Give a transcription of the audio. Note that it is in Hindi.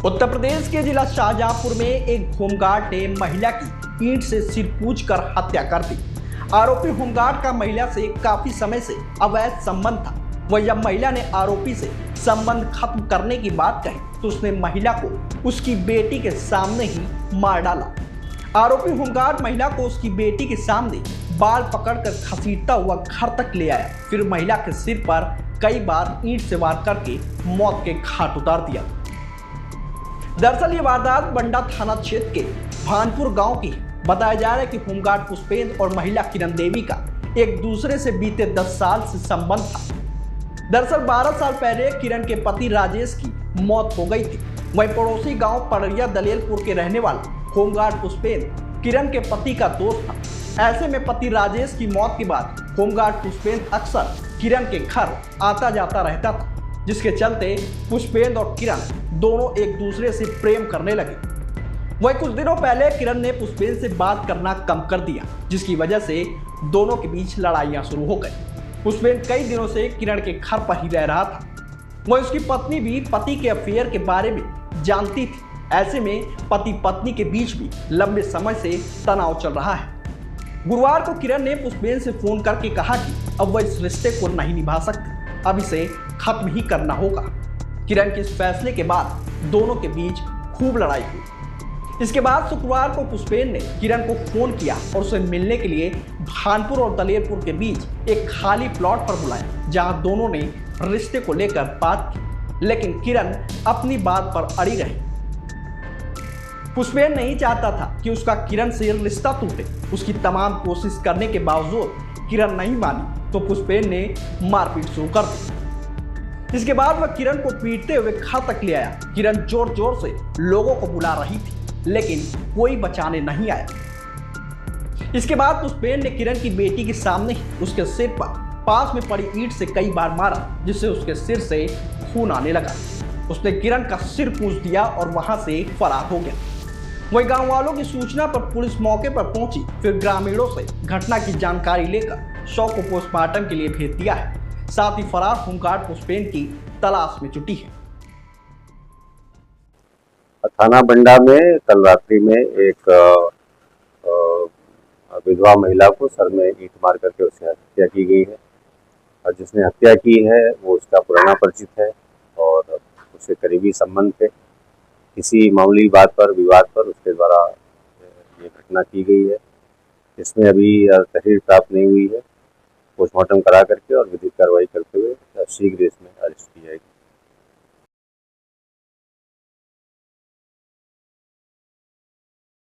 उत्तर प्रदेश के जिला शाहजहांपुर में एक होमगार्ड ने महिला की ईंट से सिर पूछकर हत्या कर दी। आरोपी होमगार्ड का महिला से काफी समय से अवैध संबंध था। वह जब महिला ने आरोपी से संबंध खत्म करने की बात कही तो उसने महिला को उसकी बेटी के सामने ही मार डाला। आरोपी होमगार्ड महिला को उसकी बेटी के सामने बाल पकड़कर घसीटता हुआ घर तक ले आया, फिर महिला के सिर पर कई बार ईंट से वार करके मौत के घाट उतार दिया। दरअसल ये वारदात बंडा थाना क्षेत्र के भानपुर गांव की है। बताया जा रहा है कि होमगार्ड पुष्पेंद्र और महिला किरण देवी का एक दूसरे से बीते 10 साल से संबंध था। दरअसल 12 साल पहले किरण के पति राजेश की मौत हो गई थी। वहीं पड़ोसी गांव पड़रिया दलेलपुर के रहने वाला होमगार्ड पुष्पेंद्र किरण के पति का दोस्त था। ऐसे में पति राजेश की मौत के बाद होमगार्ड पुष्पेंद्र अक्सर किरण के घर आता जाता रहता था, जिसके चलते पुष्पेंद्र और किरण दोनों एक दूसरे से प्रेम करने लगे। वहीं कुछ दिनों पहले किरण ने पुष्पेंद्र से बात करना कम कर दिया, जिसकी वजह से दोनों के बीच लड़ाइयां शुरू हो गई। पुष्पेंद्र कई दिनों से किरण के घर पर ही रह रहा था। वहीं उसकी पत्नी भी पति के अफेयर के बारे में जानती थी। ऐसे में पति पत्नी के बीच भी लंबे समय से तनाव चल रहा है। गुरुवार को किरण ने पुष्पेंद्र से फोन करके कहा कि अब वह इस रिश्ते को नहीं निभा सकती, अब इसे खत्म ही करना होगा। किरण के इस फैसले के बाद दोनों के बीच खूब लड़ाई हुई। इसके बाद शुक्रवार को पुष्पेंद्र ने किरण को फोन किया और उसे मिलने के लिए भानपुर और दलेरपुर के बीच एक खाली प्लॉट पर बुलाया, जहां दोनों ने रिश्ते को लेकर बात की, लेकिन किरण अपनी बात पर अड़ी रही। पुष्पेंद्र नहीं चाहता था कि उसका किरण से रिश्ता टूटे। उसकी तमाम कोशिश करने के बावजूद किरण नहीं मानी तो पुष्पेंद्र ने मारपीट शुरू कर दी। इसके बाद वह किरण को पीटते हुए घर तक ले आया। किरण जोर जोर से लोगों को बुला रही थी, लेकिन कोई बचाने नहीं आया। इसके बाद पुष्पेंद्र ने किरण की बेटी के सामने ही उसके सिर पर पास में पड़ी ईंट से कई बार मारा, जिससे उसके सिर से खून आने लगा। उसने किरण का सिर पूछ दिया और वहां से फरार हो गया। वहीं गांव वालों की सूचना पर पुलिस मौके पर पहुंची, फिर ग्रामीणों से घटना की जानकारी लेकर शव को पोस्टमार्टम के लिए भेज दिया है। साथ ही फरार होमगार्ड पुष्पेंद्र की तलाश में जुटी है। थाना बंडा में कल रात्रि में एक विधवा महिला को सर में ईंट मार करके उसकी हत्या की गई है। और जिसने हत्या की है वो उसका पुराना परिचित है और उसके करीबी संबंध थे। किसी मामूली बात पर, विवाद पर उसके द्वारा ये घटना की गई है। इसमें अभी तहरीर प्राप्त नहीं हुई है। पोस्टमार्टम करा करके और विधिक कार्रवाई करते हुए शीघ्र इसमें अरेस्ट की जाएगी।